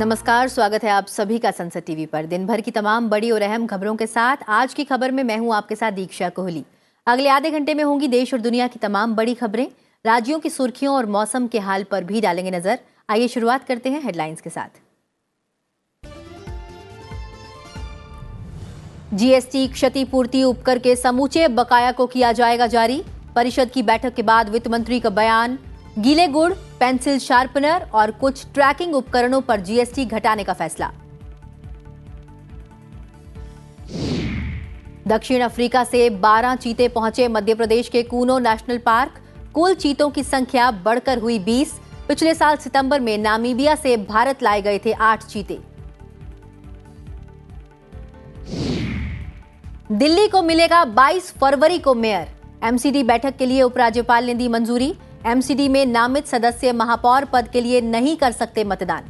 नमस्कार, स्वागत है आप सभी का संसद टीवी पर। दिन भर की तमाम बड़ी और अहम खबरों के साथ आज की खबर में मैं हूं आपके साथ दीक्षा कोहली। अगले आधे घंटे में होंगी देश और दुनिया की तमाम बड़ी खबरें, राज्यों की सुर्खियों और मौसम के हाल पर भी डालेंगे नजर। आइए शुरुआत करते हैं हेडलाइंस के साथ। जीएसटी क्षतिपूर्ति उपकर के समूचे बकाया को किया जाएगा जारी। परिषद की बैठक के बाद वित्त मंत्री का बयान। गीले गुड़, पेंसिल शार्पनर और कुछ ट्रैकिंग उपकरणों पर जीएसटी घटाने का फैसला। दक्षिण अफ्रीका से 12 चीते पहुंचे मध्य प्रदेश के कूनो नेशनल पार्क। कुल चीतों की संख्या बढ़कर हुई 20। पिछले साल सितंबर में नामीबिया से भारत लाए गए थे 8 चीते। दिल्ली को मिलेगा 22 फरवरी को मेयर। एमसीडी बैठक के लिए उपराज्यपाल ने दी मंजूरी। एमसीडी में नामित सदस्य महापौर पद के लिए नहीं कर सकते मतदान।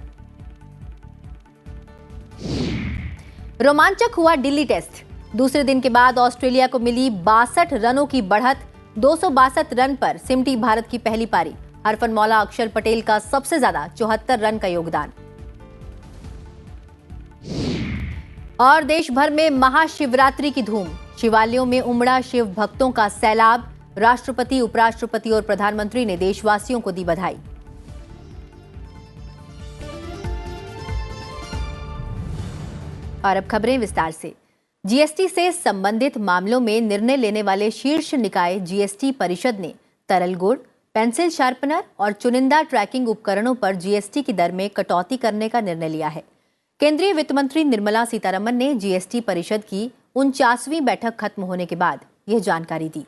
रोमांचक हुआ दिल्ली टेस्ट। दूसरे दिन के बाद ऑस्ट्रेलिया को मिली 62 रनों की बढ़त। 262 रन पर सिमटी भारत की पहली पारी। हरफनमौला अक्षर पटेल का सबसे ज्यादा 74 रन का योगदान। और देश भर में महाशिवरात्रि की धूम। शिवालयों में उमड़ा शिव भक्तों का सैलाब। राष्ट्रपति, उपराष्ट्रपति और प्रधानमंत्री ने देशवासियों को दी बधाई। और अब खबरें विस्तार से। जीएसटी से संबंधित मामलों में निर्णय लेने वाले शीर्ष निकाय जीएसटी परिषद ने तरल गुड़, पेंसिल शार्पनर और चुनिंदा ट्रैकिंग उपकरणों पर जीएसटी की दर में कटौती करने का निर्णय लिया है। केंद्रीय वित्त मंत्री निर्मला सीतारमण ने जीएसटी परिषद की 49वीं बैठक खत्म होने के बाद यह जानकारी दी।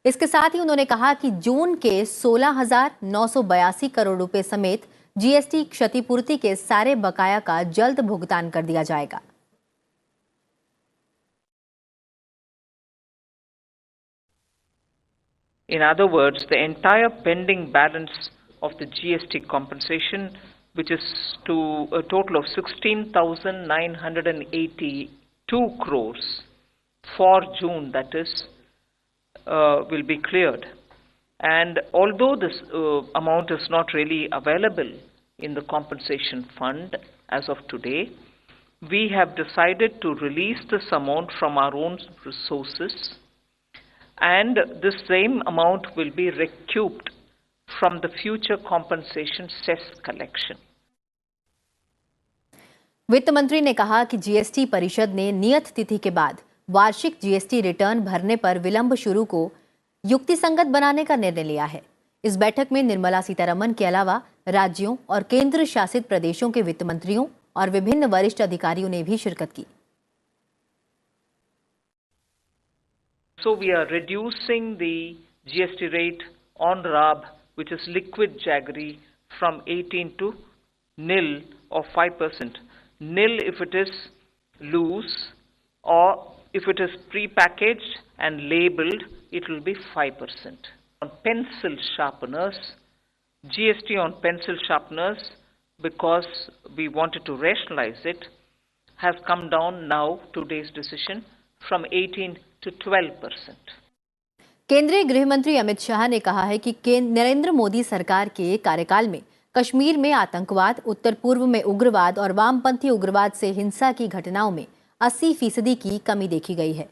इसके साथ ही उन्होंने कहा कि जून के 16,982 करोड़ रुपए समेत जीएसटी क्षतिपूर्ति के सारे बकाया का जल्द भुगतान कर दिया जाएगा। In other words, the entire pending balance of the GST compensation, which is to a total of 16,982 crores for June, that is, will be cleared. And although this amount is not really available in the compensation fund as of today, we have decided to release this amount from our own resources, and the same amount will be recouped from the future compensation cess collection. वित्त मंत्री ने कहा कि GST परिषद ने नियत तिथि के बाद वार्षिक जीएसटी रिटर्न भरने पर विलंब शुरू को युक्तिसंगत बनाने का निर्णय लिया है। इस बैठक में निर्मला सीतारमण के अलावा राज्यों और केंद्र शासित प्रदेशों के वित्त मंत्रियों और विभिन्न वरिष्ठ अधिकारियों ने भी शिरकत की। So we are reducing the GST rate on RAB, which is liquid jaggery, from 18 to nil or 5%. Nil if it is loose, or if it is pre-packaged and labeled, it will be 5%. On pencil sharpeners, GST on pencil sharpeners, because we wanted to rationalize it, has come down now, today's decision, from 18 to 12%. केंद्रीय गृह मंत्री अमित शाह ने कहा है कि नरेंद्र मोदी सरकार के कार्यकाल में कश्मीर में आतंकवाद, उत्तर पूर्व में उग्रवाद और वामपंथी उग्रवाद से हिंसा की घटनाओं में 80% की कमी देखी गई है।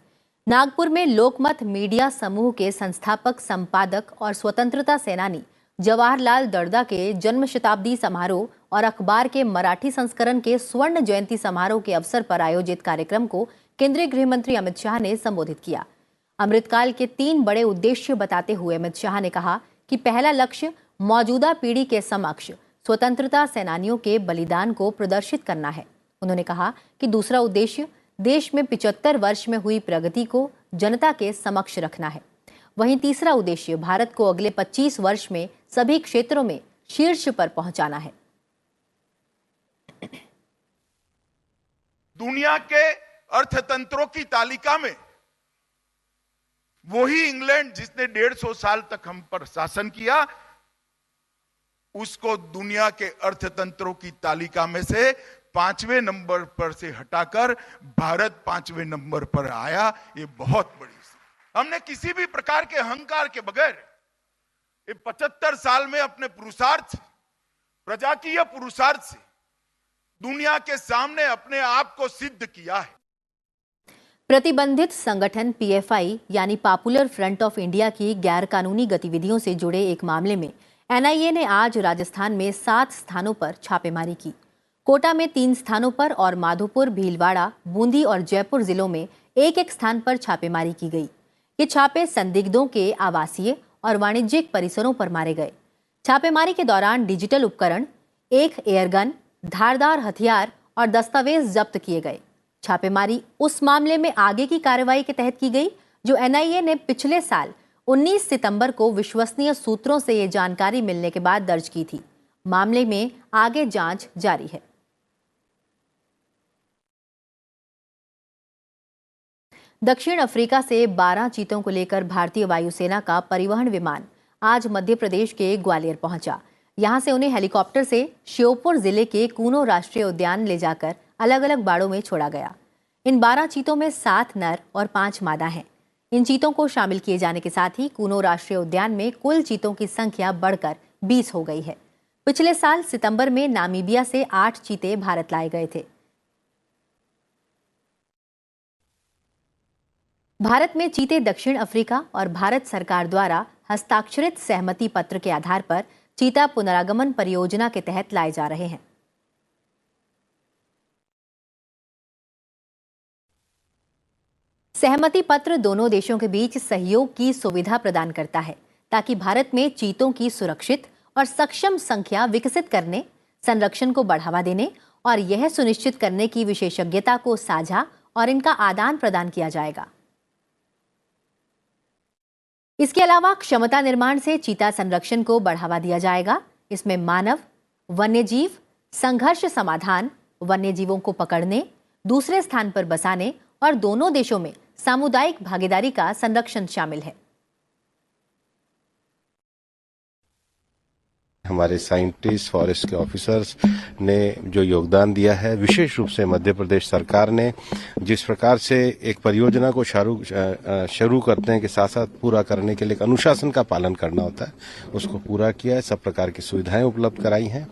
नागपुर में लोकमत मीडिया समूह के संस्थापक, संपादक और स्वतंत्रता सेनानी जवाहरलाल दर्दा के जन्म शताब्दी समारोह और अखबार के मराठी संस्करण के स्वर्ण जयंती समारोह के अवसर पर आयोजित कार्यक्रम को केंद्रीय गृह मंत्री अमित शाह ने संबोधित किया। अमृतकाल के 3 बड़े उद्देश्य बताते हुए अमित शाह ने कहा कि पहला लक्ष्य मौजूदा पीढ़ी के समक्ष स्वतंत्रता सेनानियों के बलिदान को प्रदर्शित करना है। उन्होंने कहा कि दूसरा उद्देश्य देश में 75 वर्ष में हुई प्रगति को जनता के समक्ष रखना है। वहीं तीसरा उद्देश्य भारत को अगले 25 वर्ष में सभी क्षेत्रों में शीर्ष पर पहुंचाना है। दुनिया के अर्थतंत्रों की तालिका में वही इंग्लैंड जिसने 150 साल तक हम पर शासन किया, उसको दुनिया के अर्थतंत्रों की तालिका में से 5वें नंबर पर से हटाकर भारत 5वें नंबर पर आया। ये बहुत बड़ी हमने किसी भी प्रकार के अहंकार के बगैर ये 75 साल में अपने पुरुषार्थ, प्रजाकीय पुरुषार्थ से दुनिया के सामने अपने आप को सिद्ध किया है। प्रतिबंधित संगठन पीएफआई यानी पॉपुलर फ्रंट ऑफ इंडिया की गैरकानूनी गतिविधियों से जुड़े एक मामले में एनआईए ने आज राजस्थान में 7 स्थानों पर छापेमारी की। कोटा में 3 स्थानों पर और माधोपुर, भीलवाड़ा, बूंदी और जयपुर जिलों में एक एक स्थान पर छापेमारी की गई। ये छापे संदिग्धों के आवासीय और वाणिज्यिक परिसरों पर मारे गए। छापेमारी के दौरान डिजिटल उपकरण, एक एयरगन, धारदार हथियार और दस्तावेज जब्त किए गए। छापेमारी उस मामले में आगे की कार्रवाई के तहत की गई जो एनआईए ने पिछले साल 19 सितंबर को विश्वसनीय सूत्रों से ये जानकारी मिलने के बाद दर्ज की थी। मामले में आगे जांच जारी है। दक्षिण अफ्रीका से 12 चीतों को लेकर भारतीय वायुसेना का परिवहन विमान आज मध्य प्रदेश के ग्वालियर पहुंचा। यहां से उन्हें हेलीकॉप्टर से श्योपुर जिले के कूनो राष्ट्रीय उद्यान ले जाकर अलग अलग बाड़ों में छोड़ा गया। इन 12 चीतों में 7 नर और 5 मादा हैं। इन चीतों को शामिल किए जाने के साथ ही कूनो राष्ट्रीय उद्यान में कुल चीतों की संख्या बढ़कर 20 हो गई है। पिछले साल सितंबर में नामीबिया से 8 चीते भारत लाए गए थे। भारत में चीते दक्षिण अफ्रीका और भारत सरकार द्वारा हस्ताक्षरित सहमति पत्र के आधार पर चीता पुनरागमन परियोजना के तहत लाए जा रहे हैं। सहमति पत्र दोनों देशों के बीच सहयोग की सुविधा प्रदान करता है ताकि भारत में चीतों की सुरक्षित और सक्षम संख्या विकसित करने, संरक्षण को बढ़ावा देने और यह सुनिश्चित करने की विशेषज्ञता को साझा और इनका आदान प्रदान किया जाएगा। इसके अलावा क्षमता निर्माण से चीता संरक्षण को बढ़ावा दिया जाएगा। इसमें मानव, वन्यजीव, संघर्ष समाधान, वन्यजीवों को पकड़ने, दूसरे स्थान पर बसाने और दोनों देशों में सामुदायिक भागीदारी का संरक्षण शामिल है। हमारे साइंटिस्ट, फॉरेस्ट के ऑफिसर्स ने जो योगदान दिया है, विशेष रूप से मध्य प्रदेश सरकार ने जिस प्रकार से एक परियोजना को शुरू करते हैं के साथ साथ पूरा करने के लिए एक अनुशासन का पालन करना होता है, उसको पूरा किया है। सब प्रकार की सुविधाएं उपलब्ध कराई हैं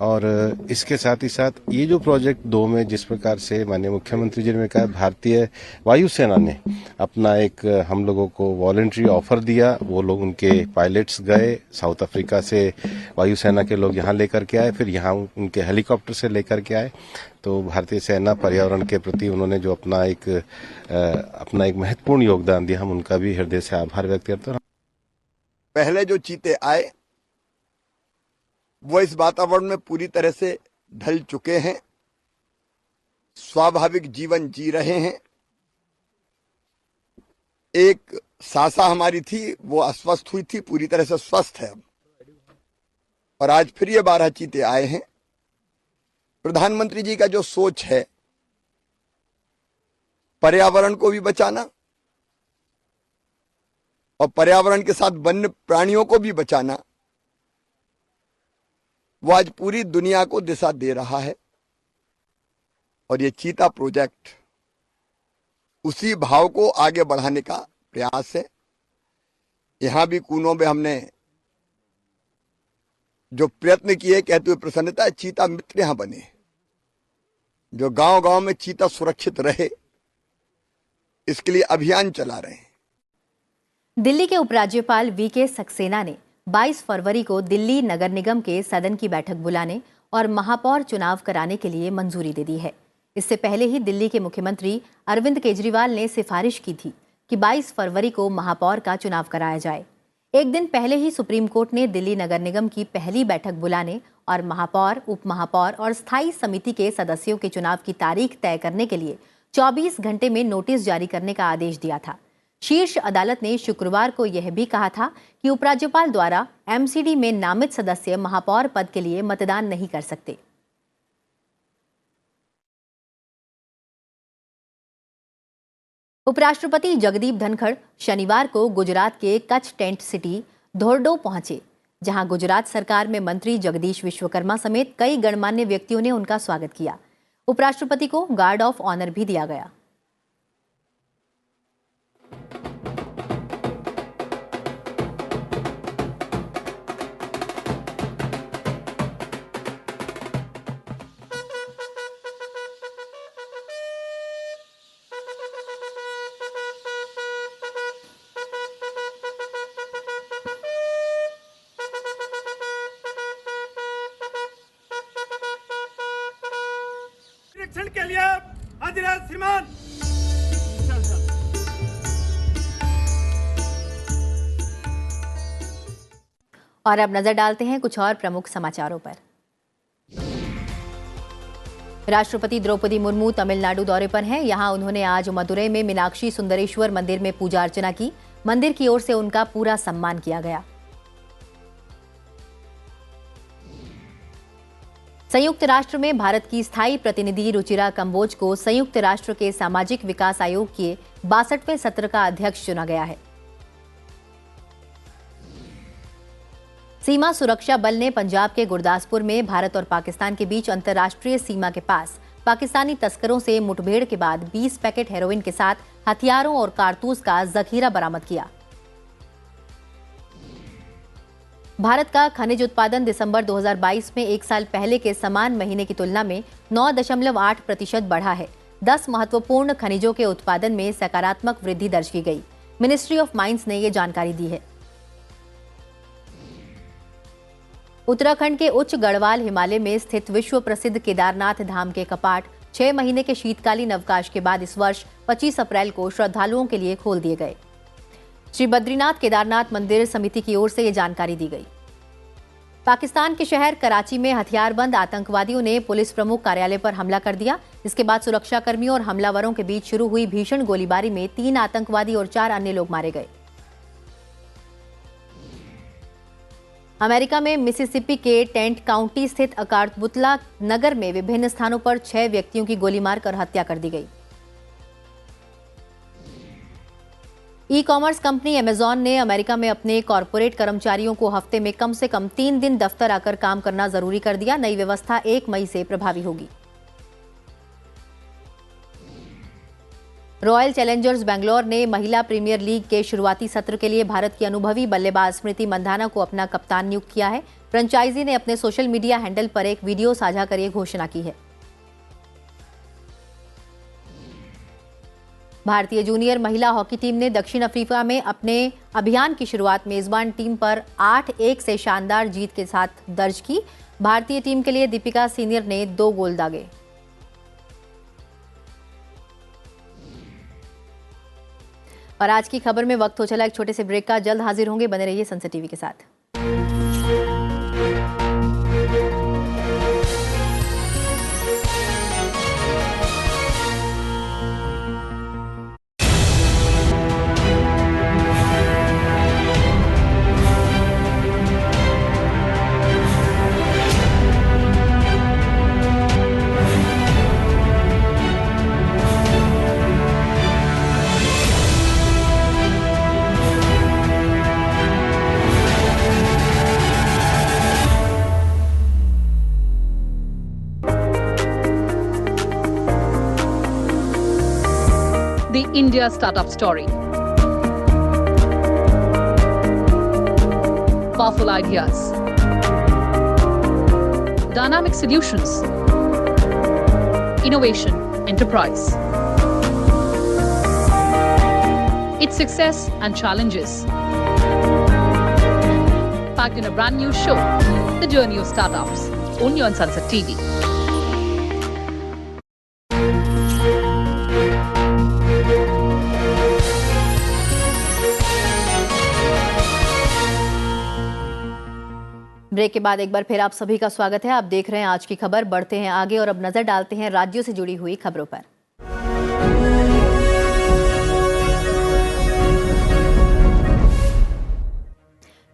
और इसके साथ ही साथ ये जो प्रोजेक्ट 2 में जिस प्रकार से माननीय मुख्यमंत्री जी ने कहा, भारतीय वायुसेना ने अपना एक हम लोगों को वॉलंटरी ऑफर दिया। वो लोग, उनके पायलट्स गए साउथ अफ्रीका से, वायुसेना के लोग यहाँ लेकर के आए, फिर यहाँ उनके हेलीकॉप्टर से लेकर के आए। तो भारतीय सेना पर्यावरण के प्रति उन्होंने जो अपना एक महत्वपूर्ण योगदान दिया, हम उनका भी हृदय से आभार व्यक्त करते हैं। पहले जो चीते आए वो इस वातावरण में पूरी तरह से ढल चुके हैं, स्वाभाविक जीवन जी रहे हैं। एक सासा हमारी थी, वो अस्वस्थ हुई थी, पूरी तरह से स्वस्थ है अब। और आज फिर ये 12 चीते आए हैं। प्रधानमंत्री जी का जो सोच है पर्यावरण को भी बचाना और पर्यावरण के साथ वन्य प्राणियों को भी बचाना, वो आज पूरी दुनिया को दिशा दे रहा है। और ये चीता प्रोजेक्ट उसी भाव को आगे बढ़ाने का प्रयास है। यहां भी कूनो में हमने जो प्रयत्न किए, कहते हुए प्रसन्नता है, चीता मित्र यहां बने, जो गांव गांव में चीता सुरक्षित रहे, इसके लिए अभियान चला रहे हैं। दिल्ली के उपराज्यपाल वीके सक्सेना ने 22 फरवरी को दिल्ली नगर निगम के सदन की बैठक बुलाने और महापौर चुनाव कराने के लिए मंजूरी दे दी है। इससे पहले ही दिल्ली के मुख्यमंत्री अरविंद केजरीवाल ने सिफारिश की थी कि 22 फरवरी को महापौर का चुनाव कराया जाए। एक दिन पहले ही सुप्रीम कोर्ट ने दिल्ली नगर निगम की पहली बैठक बुलाने और महापौर, उप महापौर और स्थायी समिति के सदस्यों के चुनाव की तारीख तय करने के लिए 24 घंटे में नोटिस जारी करने का आदेश दिया था। शीर्ष अदालत ने शुक्रवार को यह भी कहा था कि उपराज्यपाल द्वारा एमसीडी में नामित सदस्य महापौर पद के लिए मतदान नहीं कर सकते। उपराष्ट्रपति जगदीप धनखड़ शनिवार को गुजरात के कच्छ टेंट सिटी धोर्डो पहुंचे, जहां गुजरात सरकार में मंत्री जगदीश विश्वकर्मा समेत कई गणमान्य व्यक्तियों ने उनका स्वागत किया। उपराष्ट्रपति को गार्ड ऑफ ऑनर भी दिया गया। निरीक्षण के लिए हाजिर है श्रीमान। और अब नजर डालते हैं कुछ और प्रमुख समाचारों पर। राष्ट्रपति द्रौपदी मुर्मू तमिलनाडु दौरे पर हैं। यहां उन्होंने आज मदुरई में मीनाक्षी सुंदरेश्वर मंदिर में पूजा अर्चना की। मंदिर की ओर से उनका पूरा सम्मान किया गया। संयुक्त राष्ट्र में भारत की स्थायी प्रतिनिधि रुचिरा कंबोज को संयुक्त राष्ट्र के सामाजिक विकास आयोग के 62वें सत्र का अध्यक्ष चुना गया है। सीमा सुरक्षा बल ने पंजाब के गुरदासपुर में भारत और पाकिस्तान के बीच अंतर्राष्ट्रीय सीमा के पास पाकिस्तानी तस्करों से मुठभेड़ के बाद 20 पैकेट हेरोइन के साथ हथियारों और कारतूस का जखीरा बरामद किया। भारत का खनिज उत्पादन दिसंबर 2022 में एक साल पहले के समान महीने की तुलना में 9.8% बढ़ा है। 10 महत्वपूर्ण खनिजों के उत्पादन में सकारात्मक वृद्धि दर्ज की गई। मिनिस्ट्री ऑफ माइंस ने ये जानकारी दी है। उत्तराखंड के उच्च गढ़वाल हिमालय में स्थित विश्व प्रसिद्ध केदारनाथ धाम के कपाट 6 महीने के शीतकालीन अवकाश के बाद इस वर्ष 25 अप्रैल को श्रद्धालुओं के लिए खोल दिए गए। श्री बद्रीनाथ केदारनाथ मंदिर समिति की ओर से ये जानकारी दी गई। पाकिस्तान के शहर कराची में हथियारबंद आतंकवादियों ने पुलिस प्रमुख कार्यालय पर हमला कर दिया। इसके बाद सुरक्षाकर्मियों और हमलावरों के बीच शुरू हुई भीषण गोलीबारी में 3 आतंकवादी और 4 अन्य लोग मारे गए। अमेरिका में मिसिसिपी के टेंट काउंटी स्थित अकार्तबुतला नगर में विभिन्न स्थानों पर 6 व्यक्तियों की गोली मारकर हत्या कर दी गई। ई कॉमर्स कंपनी अमेजॉन ने अमेरिका में अपने कॉरपोरेट कर्मचारियों को हफ्ते में कम से कम 3 दिन दफ्तर आकर काम करना जरूरी कर दिया। नई व्यवस्था 1 मई से प्रभावी होगी। रॉयल चैलेंजर्स बेंगलोर ने महिला प्रीमियर लीग के शुरुआती सत्र के लिए भारत की अनुभवी बल्लेबाज स्मृति मंधाना को अपना कप्तान नियुक्त किया है। फ्रेंचाइजी ने अपने सोशल मीडिया हैंडल पर एक वीडियो साझा कर यह घोषणा की है। भारतीय जूनियर महिला हॉकी टीम ने दक्षिण अफ्रीका में अपने अभियान की शुरुआत मेजबान टीम पर 8-1 से शानदार जीत के साथ दर्ज की। भारतीय टीम के लिए दीपिका सीनियर ने 2 गोल दागे। और आज की खबर में वक्त हो चला एक छोटे से ब्रेक का। जल्द हाजिर होंगे, बने रहिए सनसद टीवी के साथ। The India Startup Story. Powerful ideas. Dynamic solutions. Innovation, enterprise. Its success and challenges. Packed in a brand new show, The Journey of Startups, only on Sunset TV. Break के बाद एक बार फिर आप सभी का स्वागत है। आप देख रहे हैं आज की खबर। बढ़ते हैं आगे और अब नजर डालते हैं राज्यों से जुड़ी हुई खबरों पर।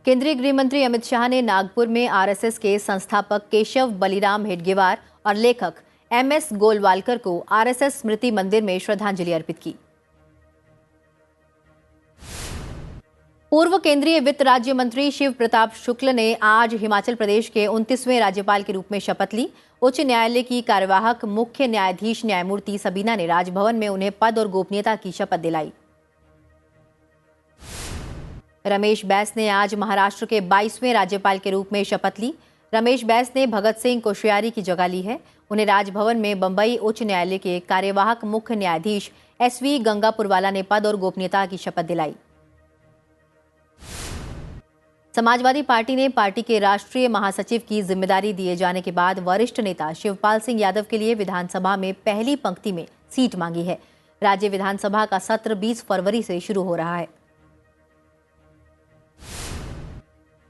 केंद्रीय गृह मंत्री अमित शाह ने नागपुर में आरएसएस के संस्थापक केशव बलिराम हेडगेवार और लेखक एमएस गोलवालकर को आरएसएस स्मृति मंदिर में श्रद्धांजलि अर्पित की। पूर्व केंद्रीय वित्त राज्य मंत्री शिव प्रताप शुक्ल ने आज हिमाचल प्रदेश के 29वें राज्यपाल के रूप में शपथ ली। उच्च न्यायालय की कार्यवाहक मुख्य न्यायाधीश न्यायमूर्ति सबीना ने राजभवन में उन्हें पद और गोपनीयता की शपथ दिलाई। रमेश बैस ने आज महाराष्ट्र के 22वें राज्यपाल के रूप में शपथ ली। रमेश बैस ने भगत सिंह कोश्यारी की जगह ली है। उन्हें राजभवन में बंबई उच्च न्यायालय के कार्यवाहक मुख्य न्यायाधीश एसवी गंगापुरवाला ने पद और गोपनीयता की शपथ दिलाई। समाजवादी पार्टी ने पार्टी के राष्ट्रीय महासचिव की जिम्मेदारी दिए जाने के बाद वरिष्ठ नेता शिवपाल सिंह यादव के लिए विधानसभा में पहली पंक्ति में सीट मांगी है। राज्य विधानसभा का सत्र 20 फरवरी से शुरू हो रहा है।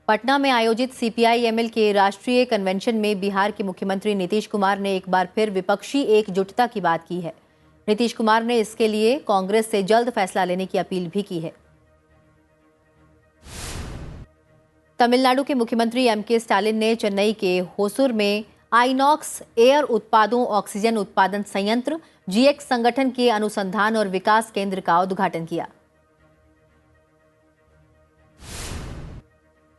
पटना में आयोजित सीपीआई-एमएल के राष्ट्रीय कन्वेंशन में बिहार के मुख्यमंत्री नीतीश कुमार ने एक बार फिर विपक्षी एकजुटता की बात की है। नीतीश कुमार ने इसके लिए कांग्रेस से जल्द फैसला लेने की अपील भी की है। तमिलनाडु के मुख्यमंत्री एमके स्टालिन ने चेन्नई के होसुर में आइनॉक्स एयर उत्पादों ऑक्सीजन उत्पादन संयंत्र जीएक्स संगठन के अनुसंधान और विकास केंद्र का उद्घाटन किया।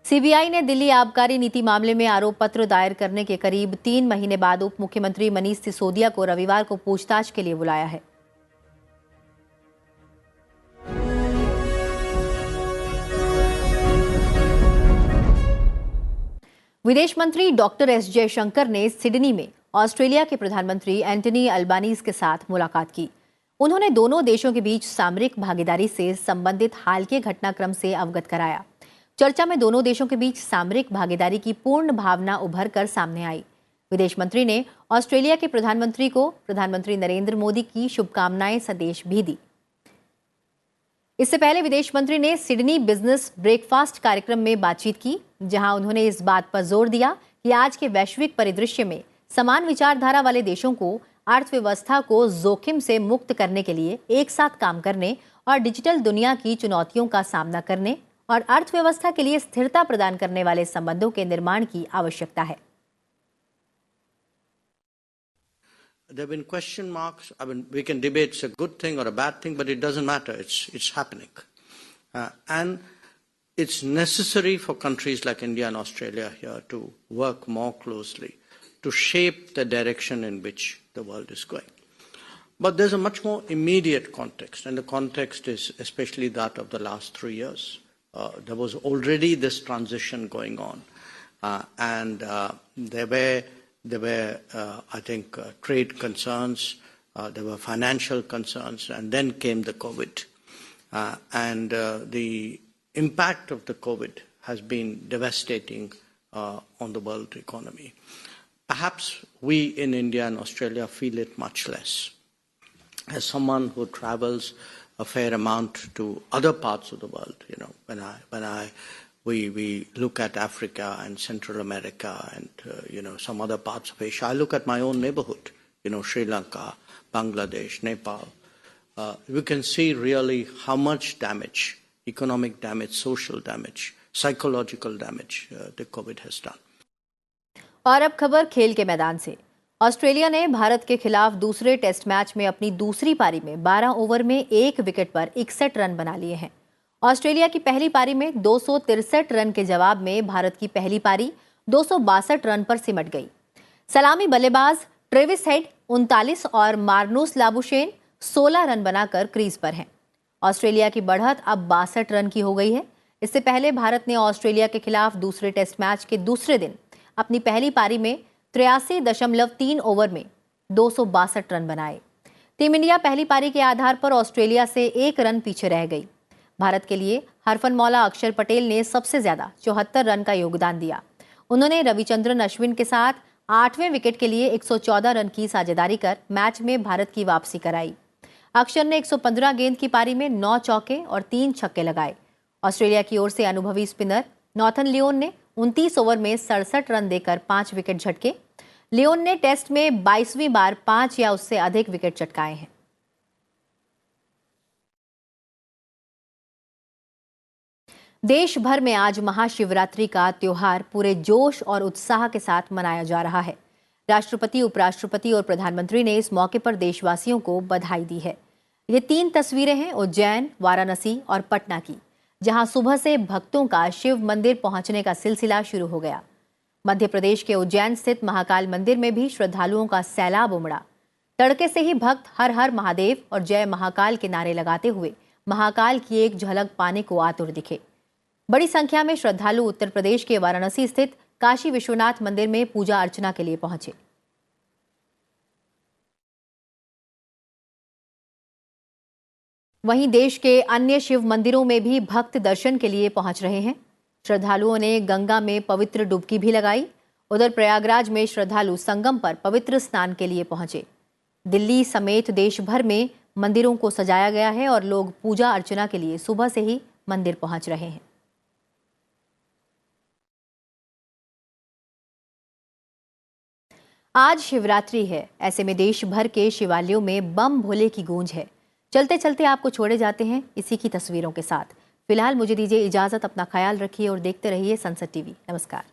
सीबीआई ने दिल्ली आबकारी नीति मामले में आरोप पत्र दायर करने के करीब 3 महीने बाद उप मुख्यमंत्री मनीष सिसोदिया को रविवार को पूछताछ के लिए बुलाया है। विदेश मंत्री डॉक्टर एस जयशंकर ने सिडनी में ऑस्ट्रेलिया के प्रधानमंत्री एंटनी अल्बानीज के साथ मुलाकात की। उन्होंने दोनों देशों के बीच सामरिक भागीदारी से संबंधित हाल के घटनाक्रम से अवगत कराया। चर्चा में दोनों देशों के बीच सामरिक भागीदारी की पूर्ण भावना उभर कर सामने आई। विदेश मंत्री ने ऑस्ट्रेलिया के प्रधानमंत्री को प्रधानमंत्री नरेंद्र मोदी की शुभकामनाएं संदेश भी दी। इससे पहले विदेश मंत्री ने सिडनी बिजनेस ब्रेकफास्ट कार्यक्रम में बातचीत की, जहां उन्होंने इस बात पर जोर दिया कि आज के वैश्विक परिदृश्य में समान विचारधारा वाले देशों को अर्थव्यवस्था को जोखिम से मुक्त करने के लिए एक साथ काम करने और डिजिटल दुनिया की चुनौतियों का सामना करने और अर्थव्यवस्था के लिए स्थिरता प्रदान करने वाले संबंधों के निर्माण की आवश्यकता है। There have been question marks. I mean, we can debate it's a good thing or a bad thing, but it doesn't matter. It's happening, and it's necessary for countries like India and Australia here to work more closely to shape the direction in which the world is going. But there's a much more immediate context, and the context is especially that of the last 3 years. There was already this transition going on, and there were, I think, trade concerns, there were financial concerns, and then came the COVID. And the impact of the COVID has been devastating on the world economy. Perhaps we in India and Australia feel it much less. As someone who travels a fair amount to other parts of the world, you know, we look at Africa and Central America and you know, some other parts of Asia. I look at my own neighborhood, you know, Sri Lanka, Bangladesh, Nepal. We can see really how much damage, economic damage, social damage, psychological damage the COVID has done. और अब खबर खेल के मैदान से। Australia ने भारत के खिलाफ दूसरे टेस्ट मैच में अपनी दूसरी पारी में 12 ओवर में 1 विकेट पर 61 रन बना लिए हैं। ऑस्ट्रेलिया की पहली पारी में 263 रन के जवाब में भारत की पहली पारी 262 रन पर सिमट गई। सलामी बल्लेबाज ट्रेविस हेड 39 और मार्नूस लाबुशेन 16 रन बनाकर क्रीज पर हैं। ऑस्ट्रेलिया की बढ़त अब 62 रन की हो गई है। इससे पहले भारत ने ऑस्ट्रेलिया के खिलाफ दूसरे टेस्ट मैच के दूसरे दिन अपनी पहली पारी में 83.3 ओवर में 262 रन बनाए। टीम इंडिया पहली पारी के आधार पर ऑस्ट्रेलिया से 1 रन पीछे रह गई। भारत के लिए हरफनमौला अक्षर पटेल ने सबसे ज्यादा 74 रन का योगदान दिया। उन्होंने रविचंद्रन अश्विन के साथ 8वें विकेट के लिए 114 रन की साझेदारी कर मैच में भारत की वापसी कराई। अक्षर ने 115 गेंद की पारी में 9 चौके और 3 छक्के लगाए। ऑस्ट्रेलिया की ओर से अनुभवी स्पिनर नॉर्थन लियोन ने 29 ओवर में 67 रन देकर 5 विकेट झटके। लियोन ने टेस्ट में 22वीं बार 5 या उससे अधिक विकेट चटकाए हैं। देश भर में आज महाशिवरात्रि का त्योहार पूरे जोश और उत्साह के साथ मनाया जा रहा है। राष्ट्रपति, उपराष्ट्रपति और प्रधानमंत्री ने इस मौके पर देशवासियों को बधाई दी है। ये 3 तस्वीरें हैं उज्जैन, वाराणसी और पटना की, जहां सुबह से भक्तों का शिव मंदिर पहुंचने का सिलसिला शुरू हो गया। मध्य प्रदेश के उज्जैन स्थित महाकाल मंदिर में भी श्रद्धालुओं का सैलाब उमड़ा। तड़के से ही भक्त हर हर महादेव और जय महाकाल के नारे लगाते हुए महाकाल की एक झलक पाने को आतुर दिखे। बड़ी संख्या में श्रद्धालु उत्तर प्रदेश के वाराणसी स्थित काशी विश्वनाथ मंदिर में पूजा अर्चना के लिए पहुंचे। वहीं देश के अन्य शिव मंदिरों में भी भक्त दर्शन के लिए पहुंच रहे हैं। श्रद्धालुओं ने गंगा में पवित्र डुबकी भी लगाई। उधर प्रयागराज में श्रद्धालु संगम पर पवित्र स्नान के लिए पहुंचे। दिल्ली समेत देश भर में मंदिरों को सजाया गया है और लोग पूजा अर्चना के लिए सुबह से ही मंदिर पहुंच रहे हैं। आज शिवरात्रि है, ऐसे में देश भर के शिवालयों में बम भोले की गूंज है। चलते चलते आपको छोड़े जाते हैं इसी की तस्वीरों के साथ। फिलहाल मुझे दीजिए इजाजत, अपना ख्याल रखिए और देखते रहिए संसद टीवी। नमस्कार।